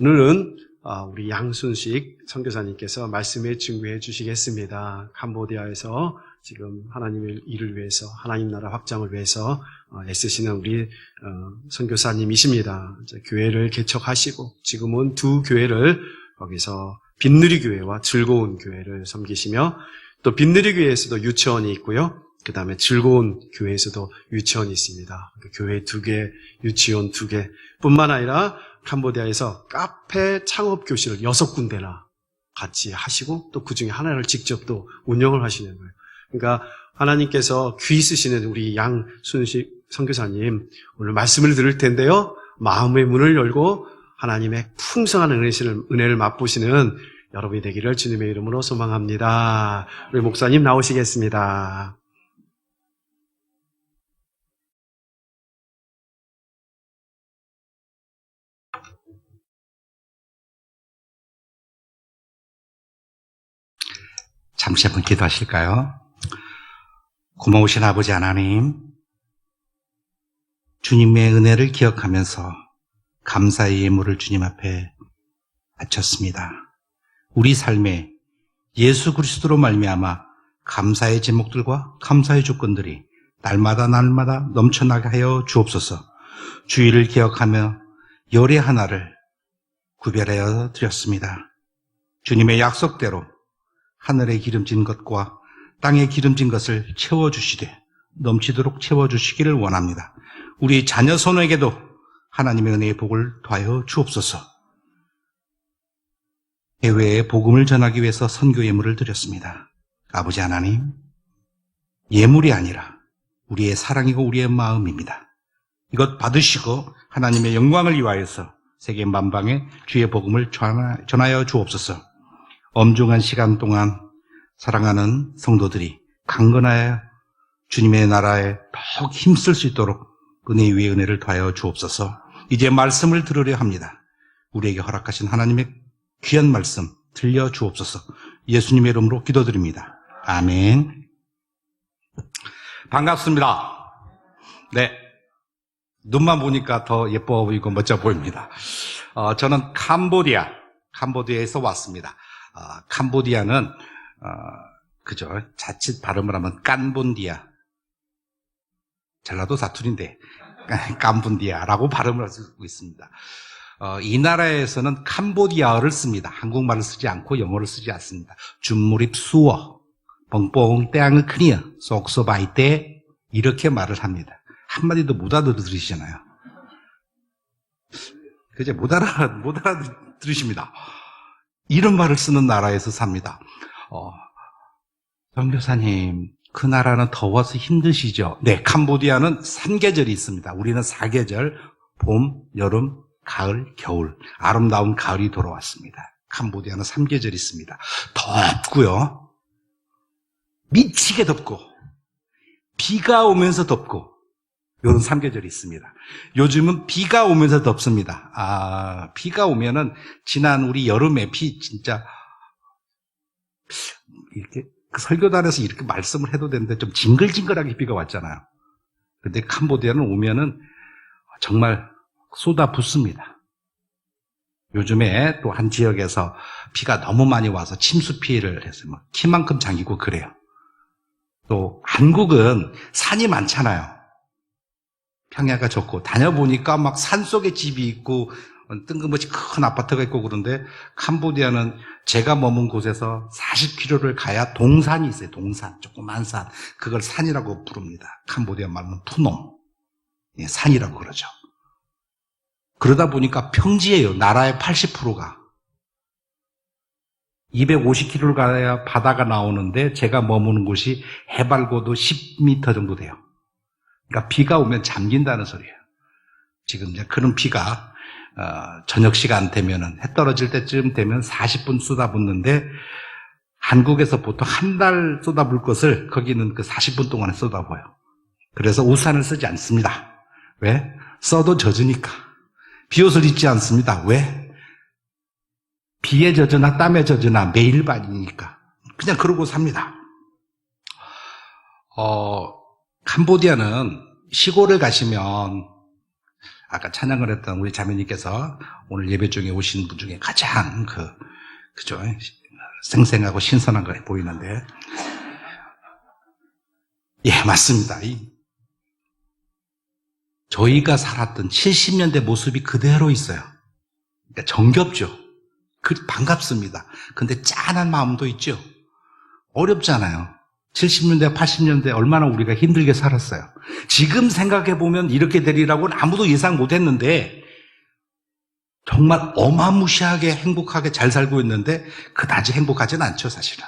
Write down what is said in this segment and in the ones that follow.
오늘은 우리 양순식 선교사님께서 말씀에 증거해 주시겠습니다. 캄보디아에서 지금 하나님의 일을 위해서, 하나님 나라 확장을 위해서 애쓰시는 우리 선교사님이십니다. 교회를 개척하시고 지금은 두 교회를 거기서 빈누리 교회와 즐거운 교회를 섬기시며, 또 빈누리 교회에서도 유치원이 있고요. 그 다음에 즐거운 교회에서도 유치원이 있습니다. 교회 2개, 유치원 2개 뿐만 아니라 캄보디아에서 카페 창업 교실을 6군데나 같이 하시고, 또 그 중에 하나를 직접 또 운영을 하시는 거예요. 그러니까 하나님께서 귀 쓰시는 우리 양순식 선교사님, 오늘 말씀을 들을 텐데요, 마음의 문을 열고 하나님의 풍성한 은혜를 맛보시는 여러분이 되기를 주님의 이름으로 소망합니다. 우리 목사님 나오시겠습니다. 잠시 한번 기도하실까요? 고마우신 아버지 하나님, 주님의 은혜를 기억하면서 감사의 예물을 주님 앞에 바쳤습니다. 우리 삶에 예수 그리스도로 말미암아 감사의 제목들과 감사의 조건들이 날마다 넘쳐나게 하여 주옵소서. 주의를 기억하며 열의 하나를 구별하여 드렸습니다. 주님의 약속대로 하늘에 기름진 것과 땅에 기름진 것을 채워주시되 넘치도록 채워주시기를 원합니다. 우리 자녀 손에게도 하나님의 은혜의 복을 더하여 주옵소서. 해외에 복음을 전하기 위해서 선교 예물을 드렸습니다. 아버지 하나님, 예물이 아니라 우리의 사랑이고 우리의 마음입니다. 이것 받으시고 하나님의 영광을 위하여서 세계 만방에 주의 복음을 전하여 주옵소서. 엄중한 시간 동안 사랑하는 성도들이 강건하여 주님의 나라에 더욱 힘쓸 수 있도록 은혜 위에 은혜를 더하여 주옵소서. 이제 말씀을 들으려 합니다. 우리에게 허락하신 하나님의 귀한 말씀 들려 주옵소서. 예수님의 이름으로 기도드립니다. 아멘. 반갑습니다. 네, 눈만 보니까 더 예뻐 보이고 멋져 보입니다. 저는 캄보디아에서 왔습니다. 캄보디아는 그죠? 자칫 발음을 하면 깐본디아, 전라도 사투리인데 깐본디아라고 발음을 하고 있습니다. 이 나라에서는 캄보디아어를 씁니다. 한국말을 쓰지 않고 영어를 쓰지 않습니다. 준무립 수어, 뻥뻥 떼앙의 크니어, 쏙소바이 떼, 이렇게 말을 합니다. 한마디도 못 알아들으시잖아요. 그죠? 못 알아들으십니다. 이런 말을 쓰는 나라에서 삽니다. 선교사님, 그 나라는 더워서 힘드시죠? 네, 캄보디아는 3계절이 있습니다. 우리는 4계절, 봄, 여름, 가을, 겨울. 아름다운 가을이 돌아왔습니다. 캄보디아는 3계절이 있습니다. 덥고요. 미치게 덥고, 비가 오면서 덥고, 이런 3계절이 있습니다. 요즘은 비가 오면서 덥습니다. 비가 오면은 지난 우리 여름에 진짜 이렇게 설교단에서 이렇게 말씀을 해도 되는데 좀 징글징글하게 비가 왔잖아요. 근데 캄보디아는 오면은 정말 쏟아붓습니다. 요즘에 또 한 지역에서 비가 너무 많이 와서 침수 피해를 했어요. 키만큼 잠기고 그래요. 또 한국은 산이 많잖아요. 평야가 좋고, 다녀보니까 막 산속에 집이 있고 뜬금없이 큰 아파트가 있고 그런데, 캄보디아는 제가 머문 곳에서 40km를 가야 동산이 있어요. 동산, 조그만 산. 그걸 산이라고 부릅니다. 캄보디아 말로는 푸놈, 산이라고 그러죠. 그러다 보니까 평지예요. 나라의 80%가 250km를 가야 바다가 나오는데, 제가 머무는 곳이 해발고도 10m 정도 돼요. 그러니까 비가 오면 잠긴다는 소리예요. 지금 이제 그런 비가 저녁 시간 되면은, 해 떨어질 때쯤 되면 40분 쏟아붓는데, 한국에서 보통 한 달 쏟아볼 것을 거기는 그 40분 동안에 쏟아부어요. 그래서 우산을 쓰지 않습니다. 왜? 써도 젖으니까. 비옷을 입지 않습니다. 왜? 비에 젖으나 땀에 젖으나 매일 반이니까. 그냥 그러고 삽니다. 캄보디아는 시골을 가시면 아까 찬양을 했던 우리 자매님께서 오늘 예배 중에 오신 분 중에 가장 그죠? 생생하고 신선한 거 보이는데. 예, 맞습니다. 저희가 살았던 70년대 모습이 그대로 있어요. 그러니까 정겹죠. 반갑습니다. 근데 짠한 마음도 있죠. 어렵잖아요. 70년대, 80년대 얼마나 우리가 힘들게 살았어요. 지금 생각해보면 이렇게 되리라고는 아무도 예상 못했는데 정말 어마무시하게 행복하게 잘 살고 있는데 그다지 행복하진 않죠, 사실은.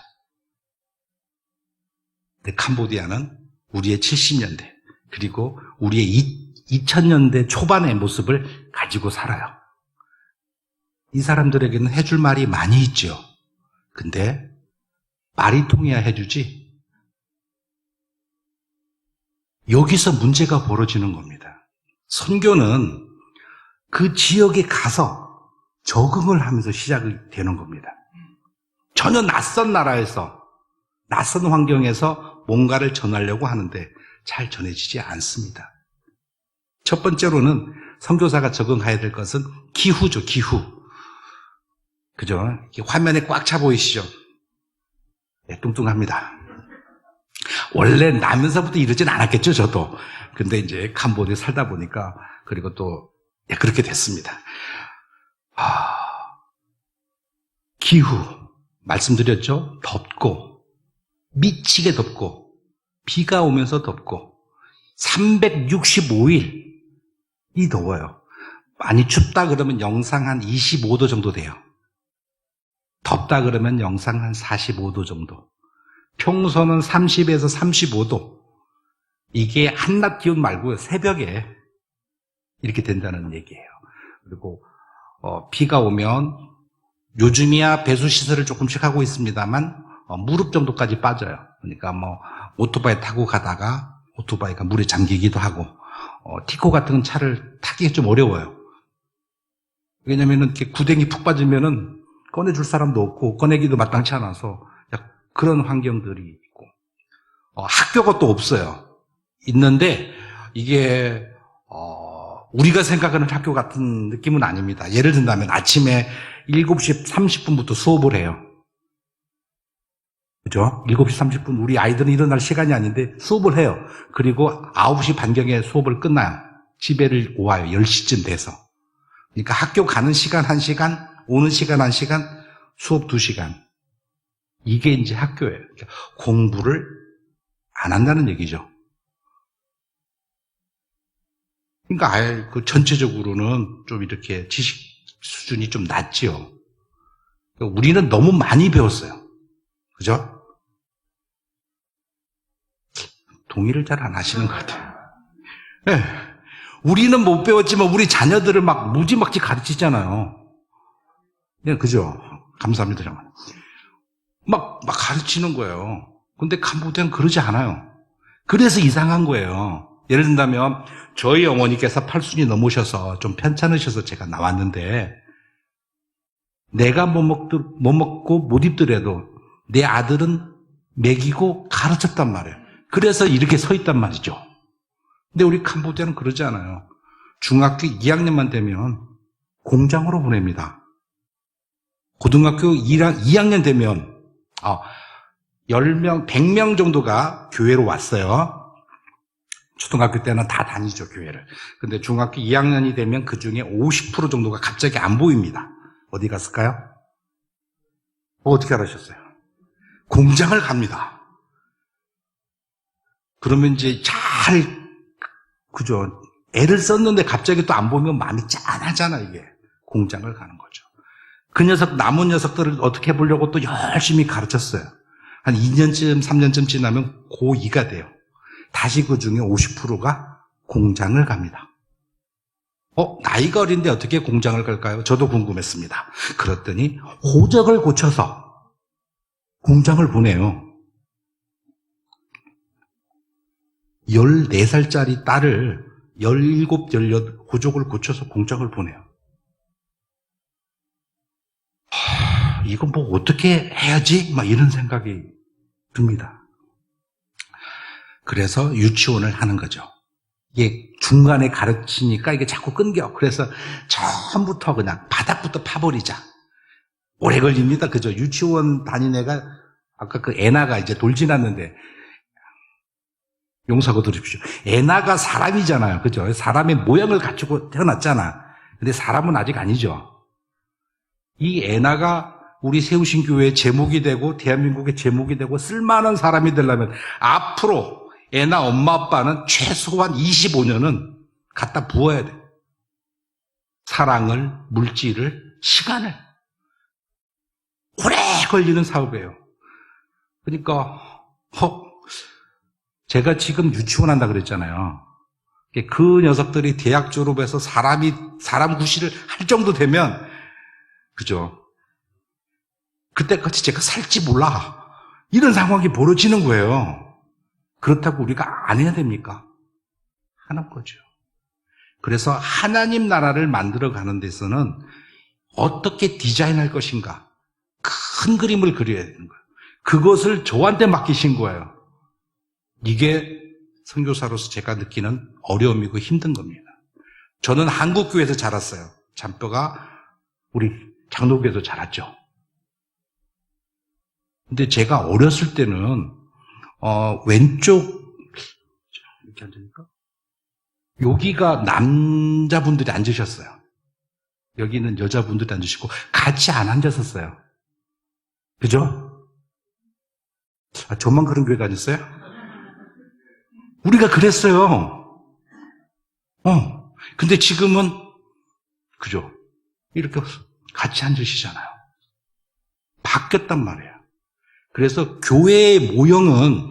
근데 캄보디아는 우리의 70년대 그리고 우리의 2000년대 초반의 모습을 가지고 살아요. 이 사람들에게는 해줄 말이 많이 있죠. 근데 말이 통해야 해주지. 여기서 문제가 벌어지는 겁니다. 선교는 그 지역에 가서 적응을 하면서 시작이 되는 겁니다. 전혀 낯선 나라에서, 낯선 환경에서 뭔가를 전하려고 하는데 잘 전해지지 않습니다. 첫 번째로는 선교사가 적응해야 될 것은 기후죠, 기후. 그죠? 화면에 꽉 차 보이시죠? 네, 뚱뚱합니다. 원래 나면서부터 이러진 않았겠죠, 저도. 근데 이제 캄보디아에 살다 보니까, 그리고 또, 그렇게 됐습니다. 기후. 말씀드렸죠? 덥고, 미치게 덥고, 비가 오면서 덥고, 365일이 더워요. 많이 춥다 그러면 영상 한 25도 정도 돼요. 덥다 그러면 영상 한 45도 정도. 평소는 30에서 35도. 이게 한낮 기온 말고요. 새벽에 이렇게 된다는 얘기예요. 그리고 비가 오면 요즘이야 배수 시설을 조금씩 하고 있습니다만 무릎 정도까지 빠져요. 그러니까 오토바이 타고 가다가 오토바이가 물에 잠기기도 하고 티코 같은 차를 타기 좀 어려워요. 왜냐면은 이렇게 구덩이 푹 빠지면은 꺼내줄 사람도 없고 꺼내기도 마땅치 않아서 그런 환경들이 있고 학교가 또 없어요. 있는데 이게 우리가 생각하는 학교 같은 느낌은 아닙니다. 예를 든다면 아침에 7시 30분부터 수업을 해요. 그죠? 7시 30분 우리 아이들은 일어날 시간이 아닌데 수업을 해요. 그리고 9시 반경에 수업을 끝나요. 집에를 와요. 10시쯤 돼서. 그러니까 학교 가는 시간 1시간, 오는 시간 1시간, 수업 2시간. 이게 이제 학교예요. 그러니까 공부를 안 한다는 얘기죠. 그러니까 아예 전체적으로는 좀 이렇게 지식 수준이 좀 낮지요. 그러니까 우리는 너무 많이 배웠어요. 그죠? 동의를 잘 안 하시는 것 같아요. 네. 우리는 못 배웠지만 우리 자녀들을 막 무지막지 가르치잖아요. 네, 그죠? 감사합니다, 정말. 막 가르치는 거예요. 근데 캄보디아는 그러지 않아요. 그래서 이상한 거예요. 예를 든다면 저희 어머니께서 80이 넘으셔서 좀 편찮으셔서 제가 나왔는데 내가 못 먹고 못 입더라도 내 아들은 먹이고 가르쳤단 말이에요. 그래서 이렇게 서 있단 말이죠. 근데 우리 캄보디아는 그러지 않아요. 중학교 2학년만 되면 공장으로 보냅니다. 고등학교 2학년 되면 10명, 100명 정도가 교회로 왔어요. 초등학교 때는 다 다니죠, 교회를. 근데 중학교 2학년이 되면 그 중에 50% 정도가 갑자기 안 보입니다. 어디 갔을까요? 어떻게 알아셨어요? 공장을 갑니다. 그러면 이제 그죠. 애를 썼는데 갑자기 또 안 보면 마음이 짠하잖아, 이게. 공장을 가는 거죠. 그 남은 녀석들을 어떻게 해보려고 또 열심히 가르쳤어요. 한 2년쯤, 3년쯤 지나면 고2가 돼요. 다시 그 중에 50%가 공장을 갑니다. 나이가 어린데 어떻게 공장을 갈까요? 저도 궁금했습니다. 그랬더니 호적을 고쳐서 공장을 보내요. 14살짜리 딸을 17, 18 호적을 고쳐서 공장을 보내요. 이건 뭐 어떻게 해야지? 막 이런 생각이 듭니다. 그래서 유치원을 하는 거죠. 이게 중간에 가르치니까 이게 자꾸 끊겨. 그래서 처음부터 그냥 바닥부터 파버리자. 오래 걸립니다. 그죠? 유치원 다닌 애가, 아까 그 애나가 이제 돌 지났는데, 용서하고 들으십시오. 애나가 사람이잖아요. 그죠? 사람의 모양을 갖추고 태어났잖아. 근데 사람은 아직 아니죠. 이 애나가 우리 세우신 교회의 제목이 되고, 대한민국의 제목이 되고, 쓸만한 사람이 되려면, 앞으로 애나 엄마 아빠는 최소한 25년은 갖다 부어야 돼. 사랑을, 물질을, 시간을. 오래 걸리는 사업이에요. 그러니까 제가 지금 유치원 한다 그랬잖아요. 그 녀석들이 대학 졸업해서 사람 구실을 할 정도 되면, 그죠? 그때까지 제가 살지 몰라. 이런 상황이 벌어지는 거예요. 그렇다고 우리가 안 해야 됩니까? 하는 거죠. 그래서 하나님 나라를 만들어 가는 데서는 어떻게 디자인할 것인가? 큰 그림을 그려야 되는 거예요. 그것을 저한테 맡기신 거예요. 이게 선교사로서 제가 느끼는 어려움이고 힘든 겁니다. 저는 한국교회에서 자랐어요. 잔뼈가 우리 장로교에서 자랐죠. 근데 제가 어렸을 때는 왼쪽 이렇게 앉으니까 여기가 남자분들이 앉으셨어요. 여기는 여자분들이 앉으시고 같이 안 앉았었어요. 그죠? 저만 그런 교회 다녔어요? 우리가 그랬어요. 근데 지금은 그죠? 이렇게 같이 앉으시잖아요. 바뀌었단 말이에요. 그래서 교회의 모형은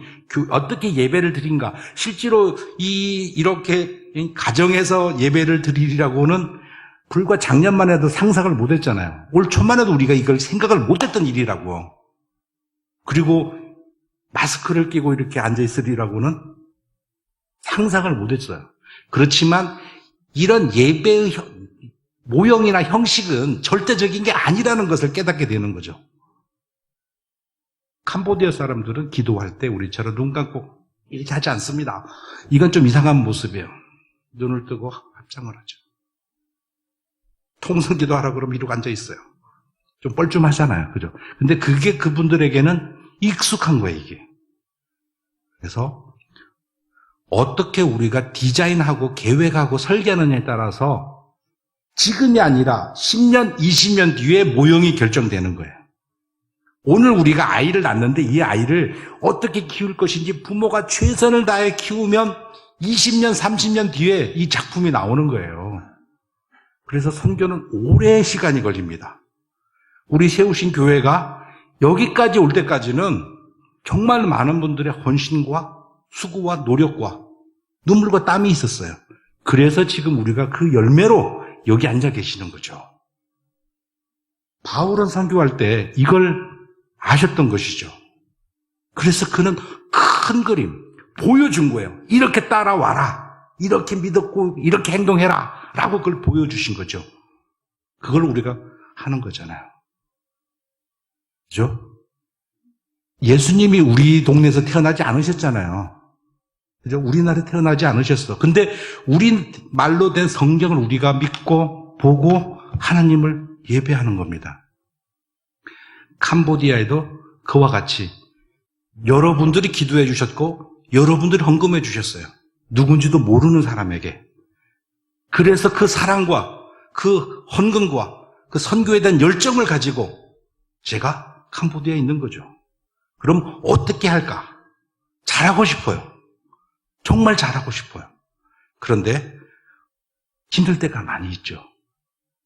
어떻게 예배를 드린가? 실제로 이렇게 가정에서 예배를 드리라고는 불과 작년만 해도 상상을 못했잖아요. 올 초만 해도 우리가 이걸 생각을 못했던 일이라고. 그리고 마스크를 끼고 이렇게 앉아있으리라고는 상상을 못했어요. 그렇지만 이런 예배의 모형이나 형식은 절대적인 게 아니라는 것을 깨닫게 되는 거죠. 캄보디아 사람들은 기도할 때 우리처럼 눈 감고 이렇게 하지 않습니다. 이건 좀 이상한 모습이에요. 눈을 뜨고 합장을 하죠. 통성 기도하라 그러면 이러고 앉아 있어요. 좀 뻘쭘하잖아요. 그죠? 근데 그게 그분들에게는 익숙한 거예요, 이게. 그래서 어떻게 우리가 디자인하고 계획하고 설계하느냐에 따라서 지금이 아니라 10년, 20년 뒤에 모형이 결정되는 거예요. 오늘 우리가 아이를 낳는데 이 아이를 어떻게 키울 것인지 부모가 최선을 다해 키우면 20년, 30년 뒤에 이 작품이 나오는 거예요. 그래서 선교는 오래 시간이 걸립니다. 우리 세우신 교회가 여기까지 올 때까지는 정말 많은 분들의 헌신과 수고와 노력과 눈물과 땀이 있었어요. 그래서 지금 우리가 그 열매로 여기 앉아 계시는 거죠. 바울은 선교할 때 이걸 아셨던 것이죠. 그래서 그는 큰 그림 보여준 거예요. 이렇게 따라와라. 이렇게 믿었고 이렇게 행동해라. 라고 그걸 보여주신 거죠. 그걸 우리가 하는 거잖아요. 그죠? 예수님이 우리 동네에서 태어나지 않으셨잖아요. 그죠? 우리나라에 태어나지 않으셨어. 근데 우리 말로 된 성경을 우리가 믿고 보고 하나님을 예배하는 겁니다. 캄보디아에도 그와 같이 여러분들이 기도해 주셨고 여러분들이 헌금해 주셨어요. 누군지도 모르는 사람에게. 그래서 그 사랑과 그 헌금과 그 선교에 대한 열정을 가지고 제가 캄보디아에 있는 거죠. 그럼 어떻게 할까? 잘하고 싶어요. 정말 잘하고 싶어요. 그런데 힘들 때가 많이 있죠.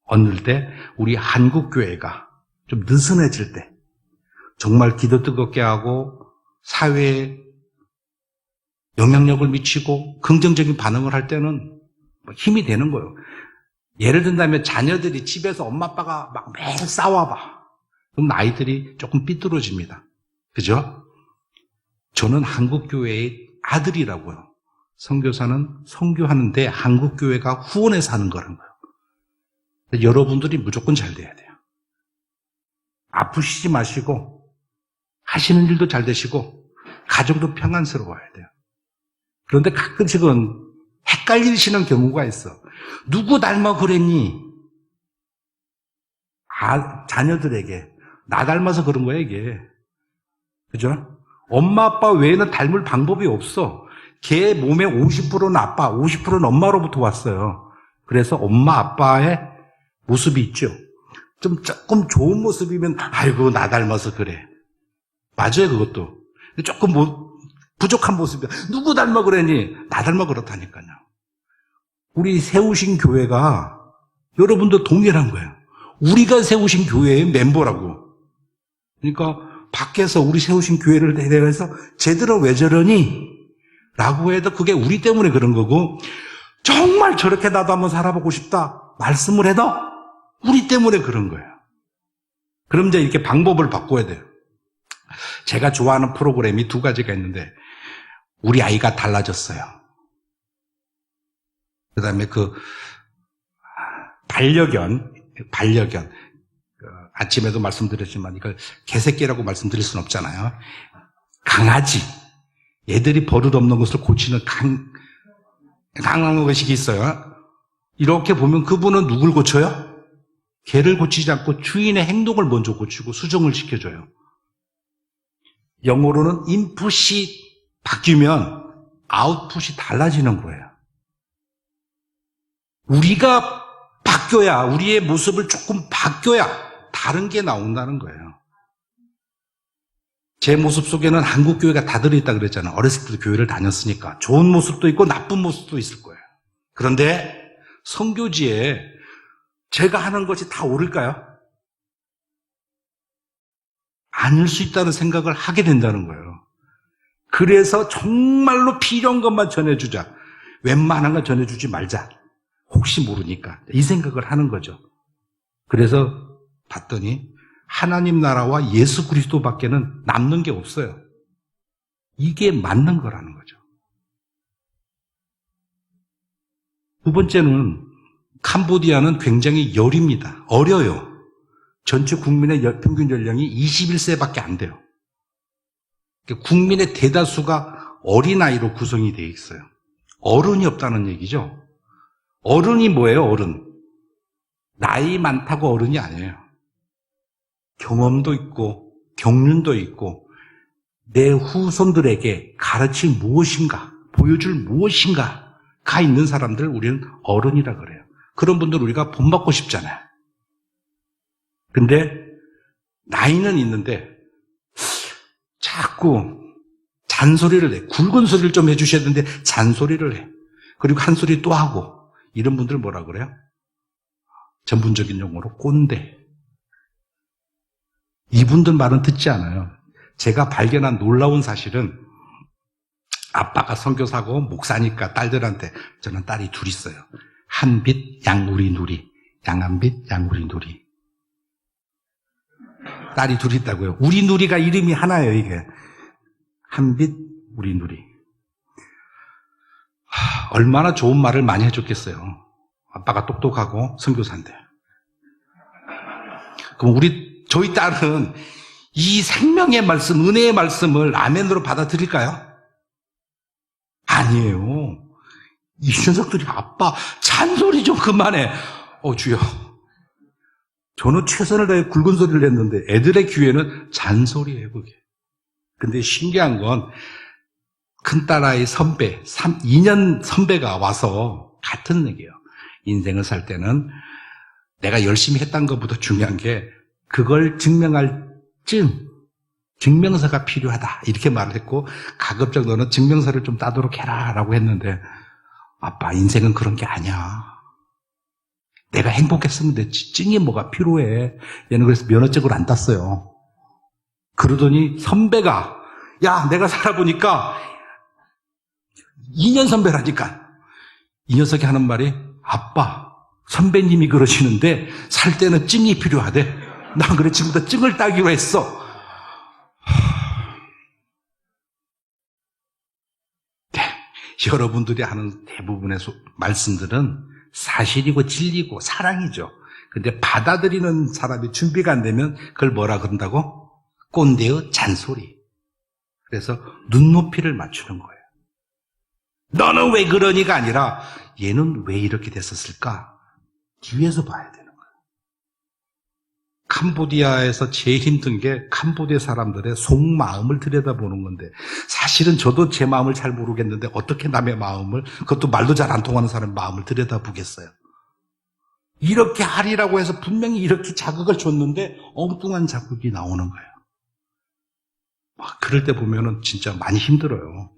어느 때 우리 한국교회가 좀 느슨해질 때 정말 기도 뜨겁게 하고 사회에 영향력을 미치고 긍정적인 반응을 할 때는 힘이 되는 거예요. 예를 든다면 자녀들이 집에서 엄마 아빠가 막 매일 싸워봐. 그럼 아이들이 조금 삐뚤어집니다. 그죠? 저는 한국교회의 아들이라고요. 선교사는 선교하는데 한국교회가 후원해서 하는 거란 거예요. 여러분들이 무조건 잘 돼야 돼요. 아프시지 마시고 하시는 일도 잘 되시고 가정도 평안스러워야 돼요. 그런데 가끔씩은 헷갈리시는 경우가 있어. 누구 닮아 그랬니? 자녀들에게. 나 닮아서 그런 거야, 이게. 그죠? 엄마, 아빠 외에는 닮을 방법이 없어. 걔 몸의 50%는 아빠, 50%는 엄마로부터 왔어요. 그래서 엄마, 아빠의 모습이 있죠. 조금 좋은 모습이면, 아이고, 나 닮아서 그래. 맞아요, 그것도. 조금 부족한 모습이야. 누구 닮아 그러니? 나 닮아 그렇다니까요. 우리 세우신 교회가 여러분도 동일한 거예요. 우리가 세우신 교회의 멤버라고. 그러니까 밖에서 우리 세우신 교회를 대해서 쟤들은 왜 저러니? 라고 해도 그게 우리 때문에 그런 거고, 정말 저렇게 나도 한번 살아보고 싶다 말씀을 해도 우리 때문에 그런 거예요. 그럼 이제 이렇게 방법을 바꿔야 돼요. 제가 좋아하는 프로그램이 두 가지가 있는데, 우리 아이가 달라졌어요. 그 다음에 반려견. 아침에도 말씀드렸지만, 이걸 개새끼라고 말씀드릴 수는 없잖아요. 강아지. 얘들이 버릇없는 것을 고치는 강한 것이 있어요. 이렇게 보면 그분은 누굴 고쳐요? 개를 고치지 않고 주인의 행동을 먼저 고치고 수정을 시켜줘요. 영어로는 인풋이 바뀌면 아웃풋이 달라지는 거예요. 우리가 바뀌어야, 우리의 모습을 조금 바뀌어야 다른 게 나온다는 거예요. 제 모습 속에는 한국 교회가 다 들어있다 그랬잖아요. 어렸을 때도 교회를 다녔으니까. 좋은 모습도 있고 나쁜 모습도 있을 거예요. 그런데 선교지에 제가 하는 것이 다 옳을까요? 아닐 수 있다는 생각을 하게 된다는 거예요. 그래서 정말로 필요한 것만 전해주자. 웬만한 건 전해주지 말자. 혹시 모르니까. 이 생각을 하는 거죠. 그래서 봤더니 하나님 나라와 예수 그리스도밖에는 남는 게 없어요. 이게 맞는 거라는 거죠. 두 번째는 캄보디아는 굉장히 여립니다. 어려요. 전체 국민의 평균 연령이 21세밖에 안 돼요. 국민의 대다수가 어린아이로 구성이 되어 있어요. 어른이 없다는 얘기죠. 어른이 뭐예요, 어른? 나이 많다고 어른이 아니에요. 경험도 있고 경륜도 있고 내 후손들에게 가르칠 무엇인가, 보여줄 무엇인가가 있는 사람들을 우리는 어른이라 그래요. 그런 분들 우리가 본받고 싶잖아요. 근데 나이는 있는데 자꾸 잔소리를 해. 굵은 소리를 좀 해주셔야 되는데 잔소리를 해. 그리고 한 소리 또 하고. 이런 분들 뭐라 그래요? 전문적인 용어로 꼰대. 이분들 말은 듣지 않아요. 제가 발견한 놀라운 사실은 아빠가 선교사고 목사니까 딸들한테, 저는 딸이 둘 있어요. 한빛, 양우리, 누리. 양한빛, 양우리, 누리. 딸이 둘 있다고요. 우리 누리가 이름이 하나예요, 이게. 한빛, 우리 누리. 얼마나 좋은 말을 많이 해줬겠어요. 아빠가 똑똑하고 선교사인데. 그럼 저희 딸은 이 생명의 말씀, 은혜의 말씀을 아멘으로 받아들일까요? 아니에요. 이 녀석들이 아빠 잔소리 좀 그만해. 주여. 저는 최선을 다해 굵은 소리를 했는데 애들의 귀에는 잔소리예요, 그게. 근데 신기한 건 큰딸아이 선배, 2년 선배가 와서 같은 얘기예요. 인생을 살 때는 내가 열심히 했다는 것보다 중요한 게 그걸 증명할 증명서가 필요하다. 이렇게 말을 했고, 가급적 너는 증명서를 좀 따도록 해라 라고 했는데, 아빠, 인생은 그런 게 아니야. 내가 행복했으면 됐지. 증이 뭐가 필요해. 얘는 그래서 면허증을 안 땄어요. 그러더니 선배가, 야, 내가 살아보니까 2년 선배라니까. 이 녀석이 하는 말이, 아빠, 선배님이 그러시는데 살 때는 증이 필요하대. 난 그래 지금부터 증을 따기로 했어. 네, 여러분들이 하는 대부분의 말씀들은 사실이고 진리고 사랑이죠. 근데 받아들이는 사람이 준비가 안 되면 그걸 뭐라 그런다고? 꼰대의 잔소리. 그래서 눈높이를 맞추는 거예요. 너는 왜 그러니가 아니라 얘는 왜 이렇게 됐었을까? 뒤에서 봐야 되는 거예요. 캄보디아에서 제일 힘든 게 캄보디아 사람들의 속마음을 들여다보는 건데 사실은 저도 제 마음을 잘 모르겠는데 어떻게 남의 마음을, 그것도 말도 잘 안 통하는 사람의 마음을 들여다보겠어요. 이렇게 하리라고 해서 분명히 이렇게 자극을 줬는데 엉뚱한 자극이 나오는 거예요. 막 그럴 때 보면은 진짜 많이 힘들어요.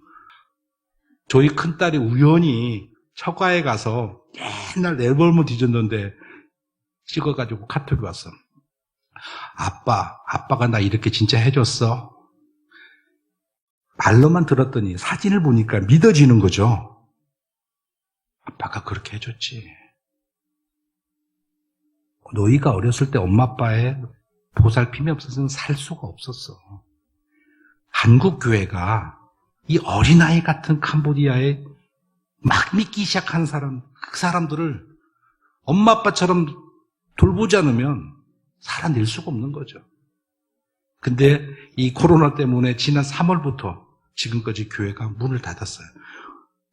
저희 큰딸이 우연히 처가에 가서 옛날 앨범을 뒤졌는데 찍어가지고 카톡이 왔어. 아빠가 나 이렇게 진짜 해줬어. 말로만 들었더니 사진을 보니까 믿어지는 거죠. 아빠가 그렇게 해줬지. 너희가 어렸을 때 엄마 아빠의 보살핌이 없어서는 살 수가 없었어. 한국 교회가 이 어린아이 같은 캄보디아에 막 믿기 시작한 사람, 그 사람들을 엄마 아빠처럼 돌보지 않으면 살아낼 수가 없는 거죠. 근데 이 코로나 때문에 지난 3월부터 지금까지 교회가 문을 닫았어요.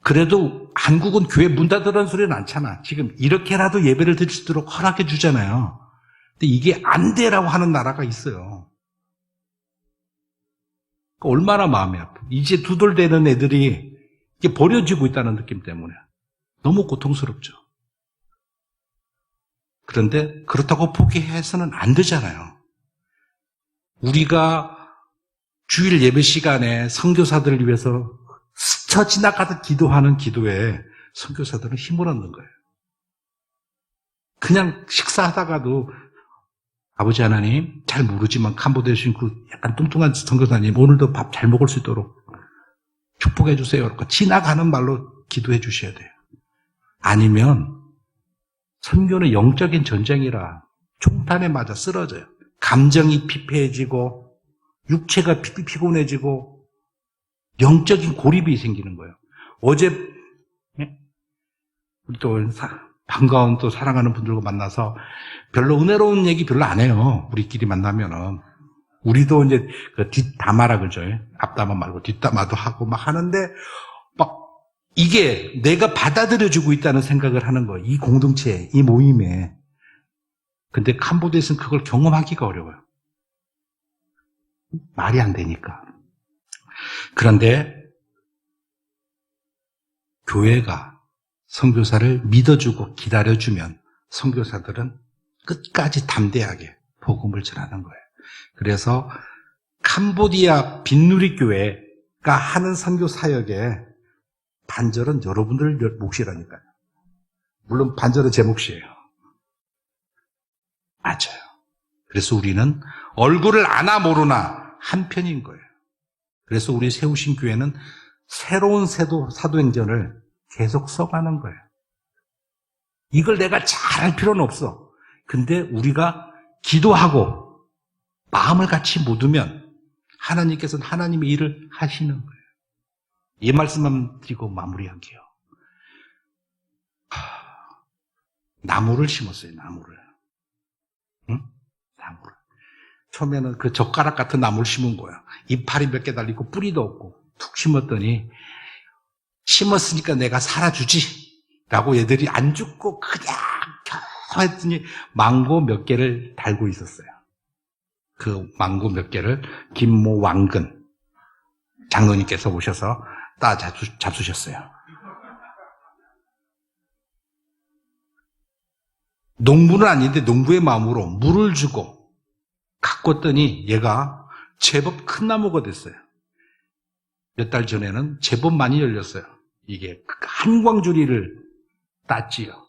그래도 한국은 교회 문 닫으라는 소리는 않잖아. 지금 이렇게라도 예배를 드릴 수 있도록 허락해 주잖아요. 근데 이게 안 돼라고 하는 나라가 있어요. 얼마나 마음이 아파. 이제 두 돌 되는 애들이 이게 버려지고 있다는 느낌 때문에 너무 고통스럽죠. 그런데 그렇다고 포기해서는 안 되잖아요. 우리가 주일 예배 시간에 선교사들을 위해서 스쳐 지나가듯 기도하는 기도에 선교사들은 힘을 얻는 거예요. 그냥 식사하다가도 아버지 하나님, 잘 모르지만 캄보디아에 오신 그 약간 뚱뚱한 선교사님, 오늘도 밥 잘 먹을 수 있도록 축복해 주세요. 그러니까 지나가는 말로 기도해 주셔야 돼요. 아니면 선교는 영적인 전쟁이라 총탄에 맞아 쓰러져요. 감정이 피폐해지고 육체가 피곤해지고 영적인 고립이 생기는 거예요. 어제 우리 또 반가운 또 사랑하는 분들과 만나서 별로 은혜로운 얘기 별로 안 해요. 우리끼리 만나면은 우리도 이제 그 뒷담화라 그러죠. 앞담화 말고 뒷담화도 하고 막 하는데 막 이게 내가 받아들여주고 있다는 생각을 하는 거예요. 이 공동체, 이 모임에. 근데 캄보디아에서는 그걸 경험하기가 어려워요. 말이 안 되니까. 그런데 교회가 선교사를 믿어주고 기다려주면 선교사들은 끝까지 담대하게 복음을 전하는 거예요. 그래서 캄보디아 빈누리 교회가 하는 선교 사역에 반절은 여러분들 몫이라니까요. 물론 반절은 제 몫이에요. 맞아요. 그래서 우리는 얼굴을 아나 모르나 한 편인 거예요. 그래서 우리 세우신 교회는 새로운 사도행전을 계속 써가는 거예요. 이걸 내가 잘할 필요는 없어. 근데 우리가 기도하고 마음을 같이 묻으면 하나님께서는 하나님의 일을 하시는 거예요. 이 말씀만 드리고 마무리할게요. 나무를 심었어요, 나무를. 응? 나무를. 처음에는 그 젓가락 같은 나무를 심은 거야. 이파리 몇 개 달리고 뿌리도 없고 툭 심었더니 심었으니까 내가 살아주지 라고 얘들이 안 죽고 그냥 했더니 망고 몇 개를 달고 있었어요. 그 망고 몇 개를 김모 왕근 장로님께서 오셔서 따 잡수셨어요. 농부는 아닌데 농부의 마음으로 물을 주고 가꿨더니 얘가 제법 큰 나무가 됐어요. 몇 달 전에는 제법 많이 열렸어요. 이게 한광주리를 땄지요.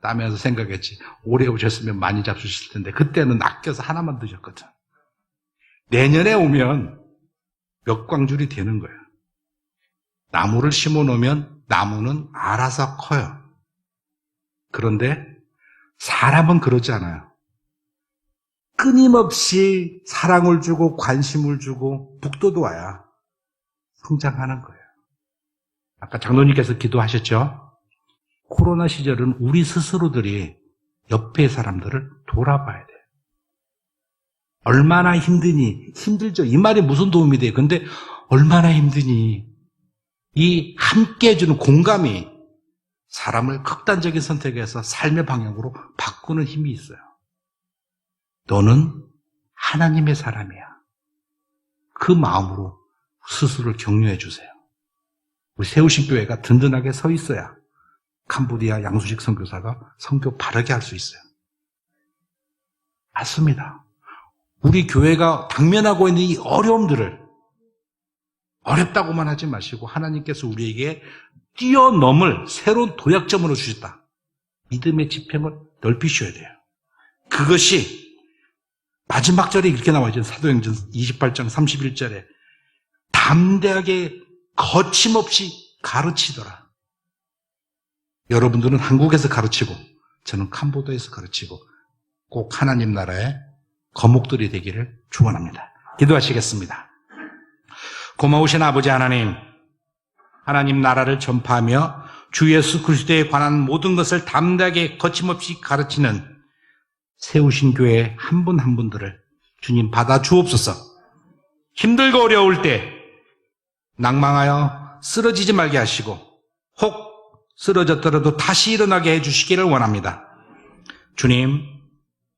따면서 생각했지. 오래 오셨으면 많이 잡수셨을 텐데 그때는 아껴서 하나만 드셨거든. 내년에 오면 몇 광줄이 되는 거예요. 나무를 심어놓으면 나무는 알아서 커요. 그런데 사람은 그러지 않아요. 끊임없이 사랑을 주고 관심을 주고 북돋워야 성장하는 거예요. 아까 장로님께서 기도하셨죠? 코로나 시절은 우리 스스로들이 옆에 사람들을 돌아봐야 돼요. 얼마나 힘드니? 힘들죠. 이 말이 무슨 도움이 돼요? 근데 얼마나 힘드니? 이 함께 해주는 공감이 사람을 극단적인 선택에서 삶의 방향으로 바꾸는 힘이 있어요. 너는 하나님의 사람이야. 그 마음으로 스스로를 격려해 주세요. 우리 세우신 교회가 든든하게 서 있어야 캄보디아 양수식 선교사가 선교 바르게 할 수 있어요. 맞습니다. 우리 교회가 당면하고 있는 이 어려움들을 어렵다고만 하지 마시고 하나님께서 우리에게 뛰어넘을 새로운 도약점으로 주셨다. 믿음의 지평을 넓히셔야 돼요. 그것이 마지막 절에 이렇게 나와 있죠. 사도행전 28장 31절에 담대하게 거침없이 가르치더라. 여러분들은 한국에서 가르치고 저는 캄보디아에서 가르치고 꼭 하나님 나라의 거목들이 되기를 축원합니다. 기도하시겠습니다. 고마우신 아버지 하나님, 하나님 나라를 전파하며 주 예수 그리스도에 관한 모든 것을 담대하게 거침없이 가르치는 세우신 교회 한 분 한 분들을 주님 받아 주옵소서. 힘들고 어려울 때 낭망하여 쓰러지지 말게 하시고 혹 쓰러졌더라도 다시 일어나게 해주시기를 원합니다. 주님,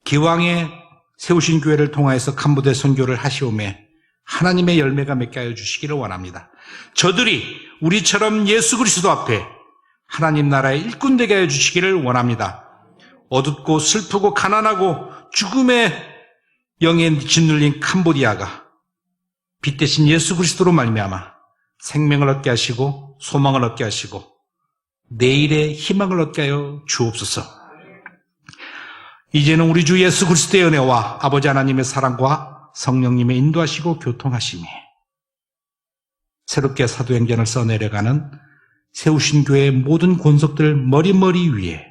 기왕에 세우신 교회를 통하여서 캄보디아 선교를 하시오매 하나님의 열매가 맺게 하여 주시기를 원합니다. 저들이 우리처럼 예수 그리스도 앞에 하나님 나라의 일꾼 되게 하여 주시기를 원합니다. 어둡고 슬프고 가난하고 죽음의 영에 짓눌린 캄보디아가 빛 대신 예수 그리스도로 말미암아 생명을 얻게 하시고 소망을 얻게 하시고 내일의 희망을 얻게 하여 주옵소서. 이제는 우리 주 예수 그리스도의 은혜와 아버지 하나님의 사랑과 성령님의 인도하시고 교통하심이 새롭게 사도행전을 써내려가는 세우신 교회의 모든 권속들 머리 위에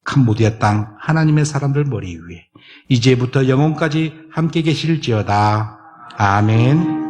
캄보디아 땅 하나님의 사람들 머리 위에 이제부터 영원까지 함께 계실지어다. 아멘.